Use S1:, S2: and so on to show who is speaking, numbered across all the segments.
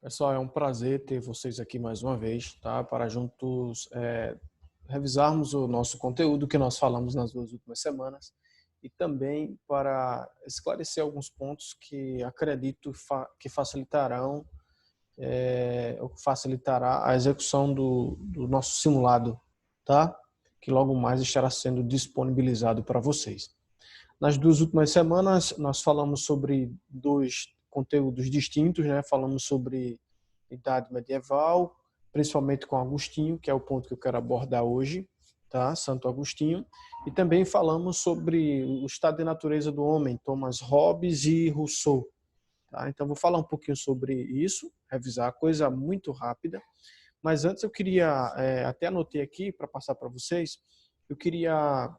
S1: Pessoal, é um prazer ter vocês aqui mais uma vez, tá? Para juntos revisarmos o nosso conteúdo que nós falamos nas duas últimas semanas e também para esclarecer alguns pontos que acredito que facilitarão ou facilitará a execução do nosso simulado, tá? Que logo mais estará sendo disponibilizado para vocês. Nas duas últimas semanas, nós falamos sobre dois conteúdos distintos, né? Falamos sobre Idade Medieval, principalmente com Agostinho, que é o ponto que eu quero abordar hoje, tá? Santo Agostinho. E também falamos sobre o estado de natureza do homem, Thomas Hobbes e Rousseau. Tá? Então, vou falar um pouquinho sobre isso, revisar, coisa muito rápida. Mas antes eu queria, até anotei aqui para passar para vocês, eu queria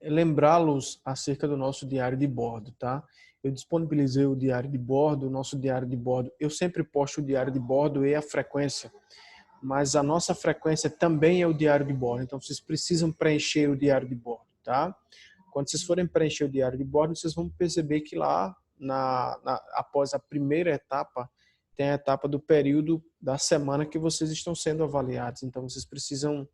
S1: lembrá-los acerca do nosso diário de bordo, tá? Eu disponibilizei o diário de bordo, o nosso diário de bordo. Eu sempre posto o diário de bordo e a frequência, mas a nossa frequência também é o diário de bordo. Então vocês precisam preencher o diário de bordo, tá? Quando vocês forem preencher o diário de bordo, vocês vão perceber que lá, após a primeira etapa, tem a etapa do período da semana que vocês estão sendo avaliados. Então vocês precisam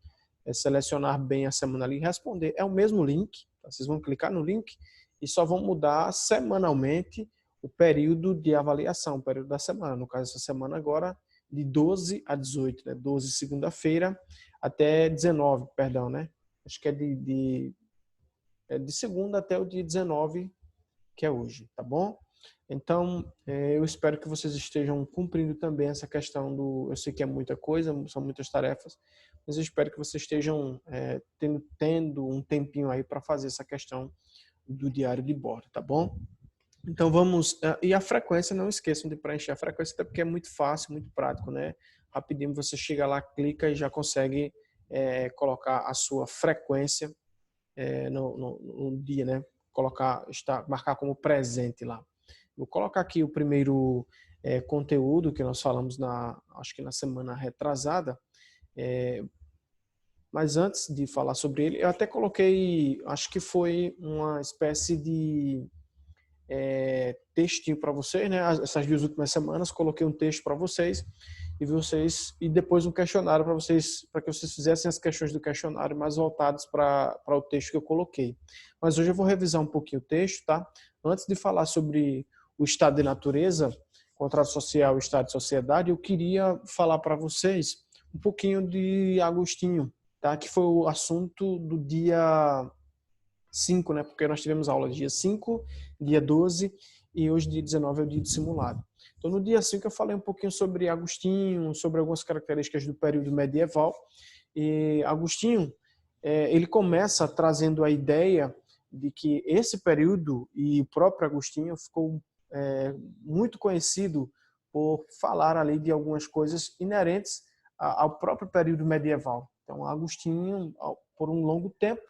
S1: selecionar bem a semana ali e responder. É o mesmo link, tá? Vocês vão clicar no link e só vão mudar semanalmente o período de avaliação, o período da semana. No caso, essa semana agora, de 12 a 18, né? 12 segunda-feira até 19, perdão, né? Acho que é de segunda até o dia 19, que é hoje, tá bom? Então, eu espero que vocês estejam cumprindo também essa questão do... Eu sei que é muita coisa, são muitas tarefas, mas eu espero que vocês estejam tendo um tempinho aí para fazer essa questão do diário de bordo, tá bom? Então vamos... E a frequência, não esqueçam de preencher a frequência, até porque é muito fácil, muito prático, né? Rapidinho você chega lá, clica e já consegue colocar a sua frequência no dia, né? Marcar como presente lá. Vou colocar aqui o primeiro conteúdo que nós falamos acho que na semana retrasada. Mas antes de falar sobre ele, eu até coloquei, acho que foi uma espécie de textinho para vocês, né? Essas duas últimas semanas coloquei um texto para vocês e depois um questionário para que vocês fizessem as questões do questionário mais voltadas para o texto que eu coloquei. Mas hoje eu vou revisar um pouquinho o texto, tá? Antes de falar sobre o estado de natureza, contrato social, estado de sociedade, eu queria falar para vocês um pouquinho de Agostinho, tá? Que foi o assunto do dia 5, né? Porque nós tivemos aula dia 5, dia 12 e hoje dia 19 é o dia de simulado. Então no dia 5 eu falei um pouquinho sobre Agostinho, sobre algumas características do período medieval. E Agostinho, ele começa trazendo a ideia de que esse período, e o próprio Agostinho ficou muito conhecido por falar ali de algumas coisas inerentes ao próprio período medieval. Então Agostinho, por um longo tempo,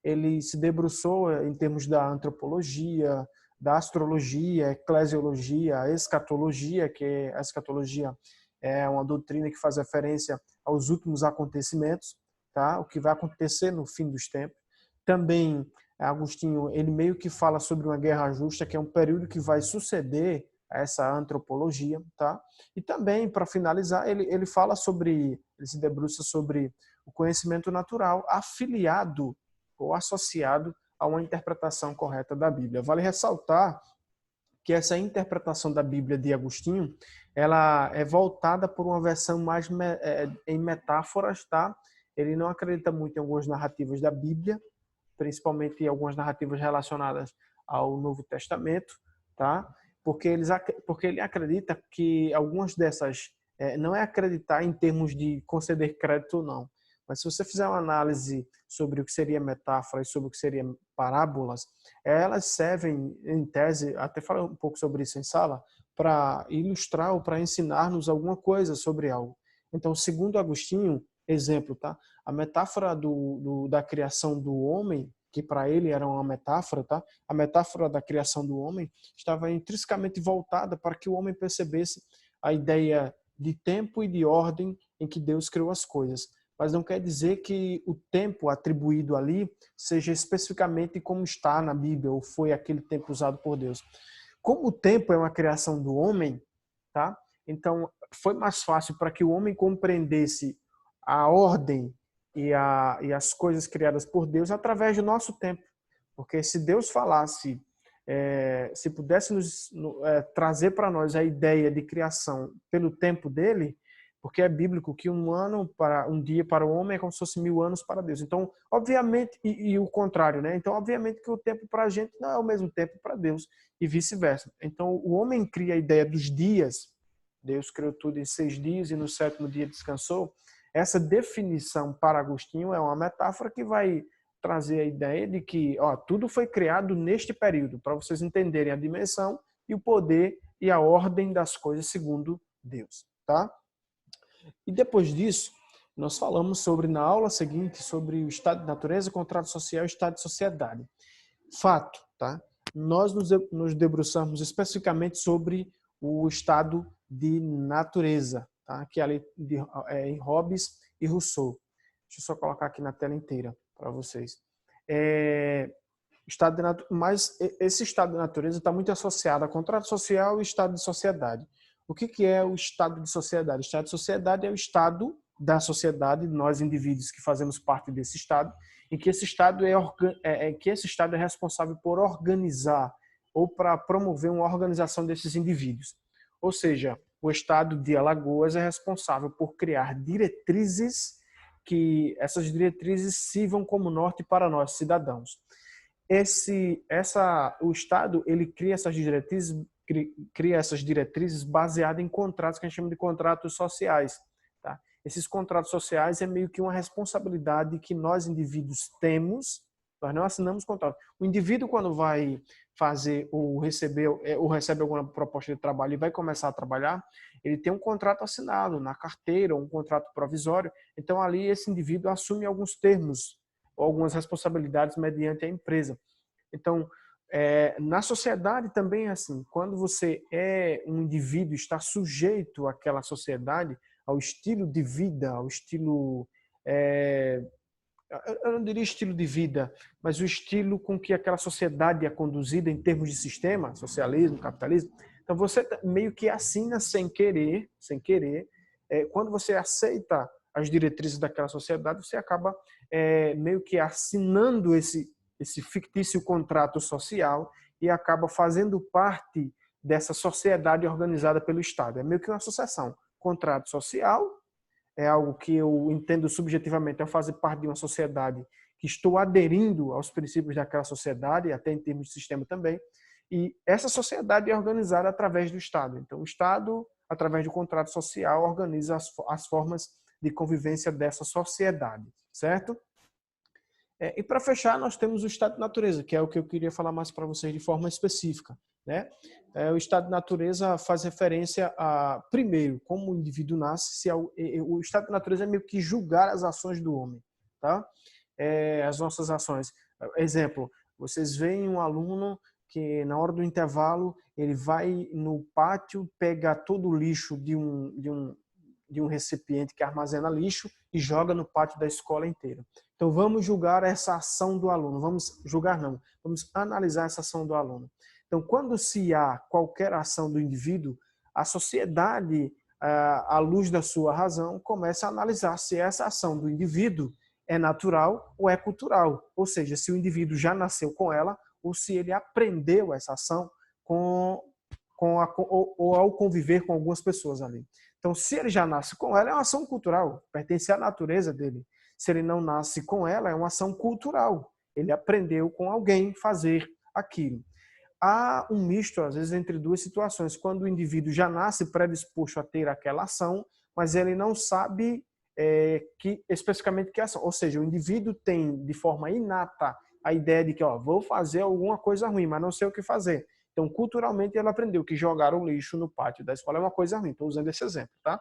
S1: ele se debruçou em termos da antropologia, da astrologia, eclesiologia, escatologia, que a escatologia é uma doutrina que faz referência aos últimos acontecimentos, tá? O que vai acontecer no fim dos tempos. Também Agostinho, ele meio que fala sobre uma guerra justa, que é um período que vai suceder a essa antropologia, tá? E também, para finalizar, ele fala sobre, ele se debruça sobre o conhecimento natural afiliado ou associado a uma interpretação correta da Bíblia. Vale ressaltar que essa interpretação da Bíblia de Agostinho, ela é voltada por uma versão mais em metáforas, tá? Ele não acredita muito em algumas narrativas da Bíblia, principalmente em algumas narrativas relacionadas ao Novo Testamento, tá? Porque ele acredita que algumas dessas não é acreditar em termos de conceder crédito ou não, mas se você fizer uma análise sobre o que seria metáfora e sobre o que seria parábolas, elas servem, em tese, até falei um pouco sobre isso em sala, para ilustrar ou para ensinar-nos alguma coisa sobre algo. Então, segundo Agostinho, exemplo, tá? A metáfora da criação do homem, que para ele era uma metáfora, tá? A metáfora da criação do homem estava intrinsecamente voltada para que o homem percebesse a ideia de tempo e de ordem em que Deus criou as coisas. Mas não quer dizer que o tempo atribuído ali seja especificamente como está na Bíblia, ou foi aquele tempo usado por Deus. Como o tempo é uma criação do homem, tá? Então, foi mais fácil para que o homem compreendesse a ordem e as coisas criadas por Deus através do nosso tempo. Porque se Deus falasse, se pudesse trazer para nós a ideia de criação pelo tempo dele, porque é bíblico que um dia para o homem é como se fosse 1000 anos para Deus. Então, obviamente, e o contrário, né? Então, obviamente que o tempo para a gente não é o mesmo tempo para Deus e vice-versa. Então, o homem cria a ideia dos dias. Deus criou tudo em 6 dias e no 7º dia descansou. Essa definição para Agostinho é uma metáfora que vai trazer a ideia de que tudo foi criado neste período, para vocês entenderem a dimensão e o poder e a ordem das coisas segundo Deus, tá? E depois disso, nós falamos na aula seguinte, sobre o estado de natureza, contrato social e estado de sociedade. Fato, tá? Nós nos debruçamos especificamente sobre o estado de natureza, tá? Que é ali em Hobbes e Rousseau. Deixa eu só colocar aqui na tela inteira para vocês. Mas esse estado de natureza está muito associado a contrato social e estado de sociedade. O que é o estado de sociedade? O estado de sociedade é o estado da sociedade, nós indivíduos que fazemos parte desse estado, em que esse estado é responsável por organizar ou para promover uma organização desses indivíduos. Ou seja, o estado de Alagoas é responsável por criar diretrizes, que essas diretrizes sirvam como norte para nós, cidadãos. O Estado ele cria essas diretrizes baseadas em contratos que a gente chama de contratos sociais. Tá? Esses contratos sociais é meio que uma responsabilidade que nós indivíduos temos, nós não assinamos contrato. O indivíduo, quando vai fazer ou recebe alguma proposta de trabalho e vai começar a trabalhar, ele tem um contrato assinado na carteira, um contrato provisório. Então, ali, esse indivíduo assume alguns termos, algumas responsabilidades mediante a empresa. Então, na sociedade também é assim. Quando você é um indivíduo, está sujeito àquela sociedade, ao estilo de vida, ao estilo... eu não diria estilo de vida, mas o estilo com que aquela sociedade é conduzida em termos de sistema, socialismo, capitalismo. Então, você meio que assina sem querer. Quando você aceita as diretrizes daquela sociedade, você acaba meio que assinando esse fictício contrato social e acaba fazendo parte dessa sociedade organizada pelo Estado. É meio que uma associação. Contrato social é algo que eu entendo subjetivamente, eu fazer parte de uma sociedade que estou aderindo aos princípios daquela sociedade, até em termos de sistema também, e essa sociedade é organizada através do Estado. Então, o Estado, através do contrato social, organiza as formas de convivência dessa sociedade, certo? E para fechar, nós temos o estado de natureza, que é o que eu queria falar mais para vocês de forma específica, né? O estado de natureza faz referência a, primeiro, como o indivíduo nasce, o estado de natureza é meio que julgar as ações do homem, tá? As nossas ações. Exemplo, vocês veem um aluno que na hora do intervalo ele vai no pátio, pega todo o lixo de um recipiente que armazena lixo e joga no pátio da escola inteira. Então, vamos julgar essa ação do aluno. Vamos analisar essa ação do aluno. Então, quando se há qualquer ação do indivíduo, a sociedade, à luz da sua razão, começa a analisar se essa ação do indivíduo é natural ou é cultural. Ou seja, se o indivíduo já nasceu com ela ou se ele aprendeu essa ação ou ao conviver com algumas pessoas ali. Então, se ele já nasce com ela, é uma ação cultural, pertence à natureza dele. Se ele não nasce com ela, é uma ação cultural. Ele aprendeu com alguém fazer aquilo. Há um misto, às vezes, entre duas situações. Quando o indivíduo já nasce predisposto a ter aquela ação, mas ele não sabe especificamente que ação. Ou seja, o indivíduo tem, de forma inata, a ideia de que vou fazer alguma coisa ruim, mas não sei o que fazer. Então, culturalmente, ele aprendeu que jogar o lixo no pátio da escola é uma coisa ruim. Estou usando esse exemplo, tá?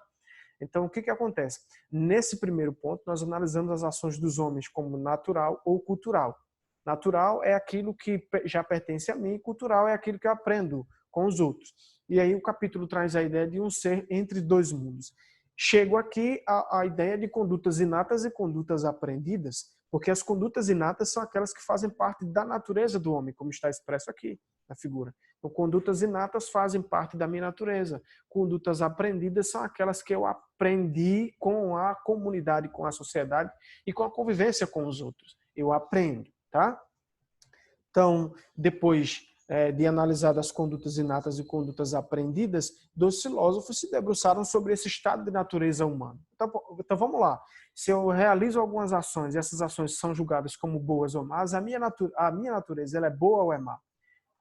S1: Então, o que acontece? Nesse primeiro ponto, nós analisamos as ações dos homens como natural ou cultural. Natural é aquilo que já pertence a mim, cultural é aquilo que eu aprendo com os outros. E aí o capítulo traz a ideia de um ser entre dois mundos. Chego aqui à ideia de condutas inatas e condutas aprendidas, porque as condutas inatas são aquelas que fazem parte da natureza do homem, como está expresso aqui. na figura. Então, condutas inatas fazem parte da minha natureza. Condutas aprendidas são aquelas que eu aprendi com a comunidade, com a sociedade e com a convivência com os outros. Eu aprendo, tá? Então, depois de analisar as condutas inatas e condutas aprendidas, dos filósofos se debruçaram sobre esse estado de natureza humana. Então vamos lá. Se eu realizo algumas ações e essas ações são julgadas como boas ou más, a minha natureza ela é boa ou é má?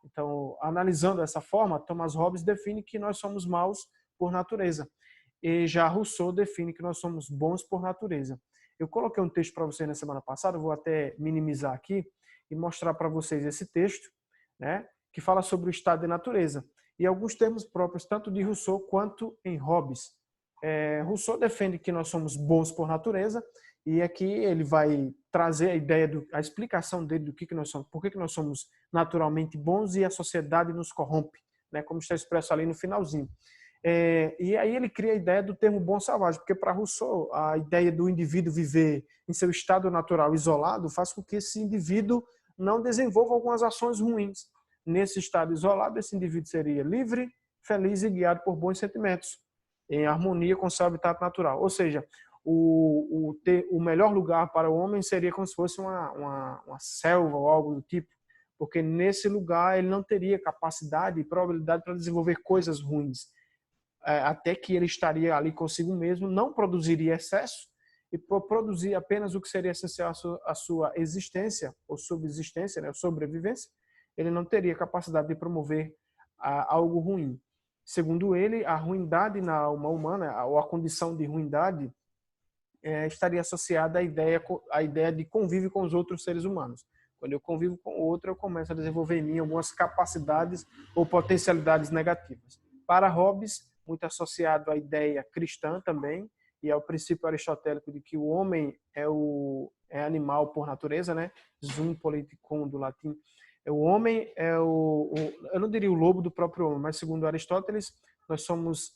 S1: Então, analisando dessa forma, Thomas Hobbes define que nós somos maus por natureza. E já Rousseau define que nós somos bons por natureza. Eu coloquei um texto para vocês na semana passada, vou até minimizar aqui e mostrar para vocês esse texto, né, que fala sobre o estado de natureza. E alguns termos próprios, tanto de Rousseau quanto em Hobbes. Rousseau defende que nós somos bons por natureza, e aqui ele vai trazer a ideia, a explicação dele do que nós somos, por que nós somos naturalmente bons e a sociedade nos corrompe, né, como está expresso ali no finalzinho. E aí ele cria a ideia do termo bom selvagem, porque para Rousseau a ideia do indivíduo viver em seu estado natural isolado faz com que esse indivíduo não desenvolva algumas ações ruins. Nesse estado isolado, esse indivíduo seria livre, feliz e guiado por bons sentimentos, em harmonia com seu habitat natural. Ou seja, o melhor lugar para o homem seria como se fosse uma selva ou algo do tipo, porque nesse lugar ele não teria capacidade e probabilidade para desenvolver coisas ruins, até que ele estaria ali consigo mesmo, não produziria excesso e produzir apenas o que seria essencial à sua existência ou subsistência, né, sobrevivência. Ele não teria capacidade de promover algo ruim. Segundo ele, a ruindade na alma humana, ou a condição de ruindade, estaria associada à ideia de convívio com os outros seres humanos. Quando eu convivo com o outro, eu começo a desenvolver em mim algumas capacidades ou potencialidades negativas. Para Hobbes, muito associado à ideia cristã também, e ao princípio aristotélico de que o homem é animal por natureza, né? Zoom politicum do latim. O homem eu não diria o lobo do próprio homem, mas segundo Aristóteles, nós somos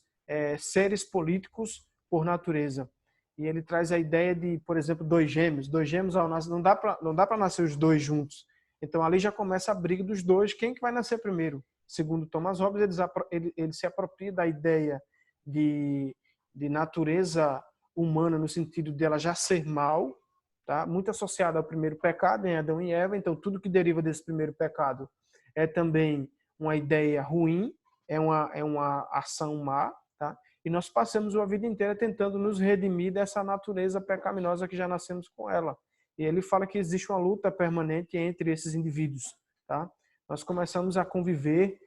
S1: seres políticos por natureza. E ele traz a ideia de, por exemplo, dois gêmeos. Dois gêmeos ao nascer, não dá para nascer os dois juntos. Então ali já começa a briga dos dois, quem que vai nascer primeiro? Segundo Thomas Hobbes, ele se apropria da ideia de natureza humana no sentido dela já ser mal, tá? Muito associada ao primeiro pecado em Adão e Eva. Então tudo que deriva desse primeiro pecado é também uma ideia ruim, é uma ação má, tá? E nós passamos a vida inteira tentando nos redimir dessa natureza pecaminosa que já nascemos com ela. E ele fala que existe uma luta permanente entre esses indivíduos, tá? Nós começamos a conviver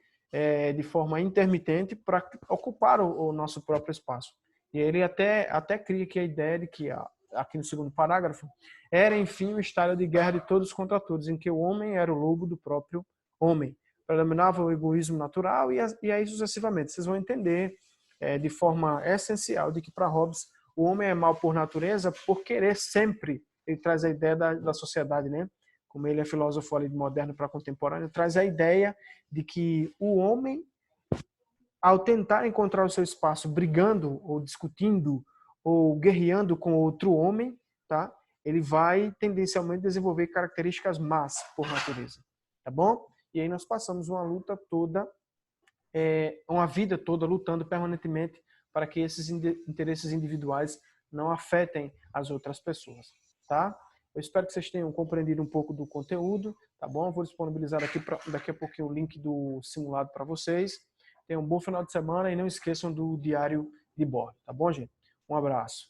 S1: de forma intermitente para ocupar o nosso próprio espaço. E ele até cria aqui a ideia de que, aqui no segundo parágrafo, era, enfim, um estado de guerra de todos contra todos, em que o homem era o lobo do próprio homem. Predominava o egoísmo natural e aí sucessivamente. Vocês vão entender de forma essencial de que para Hobbes o homem é mau por natureza por querer sempre. Ele traz a ideia da sociedade, né? Como ele é filósofo ali de moderno para contemporâneo, traz a ideia de que o homem, ao tentar encontrar o seu espaço brigando ou discutindo ou guerreando com outro homem, tá? Ele vai tendencialmente desenvolver características más por natureza, tá bom? E aí nós passamos uma luta toda, uma vida toda lutando permanentemente para que esses interesses individuais não afetem as outras pessoas, tá? Eu espero que vocês tenham compreendido um pouco do conteúdo, tá bom? Eu vou disponibilizar daqui a pouquinho o link do simulado para vocês. Tenham um bom final de semana e não esqueçam do diário de bordo, tá bom, gente? Um abraço.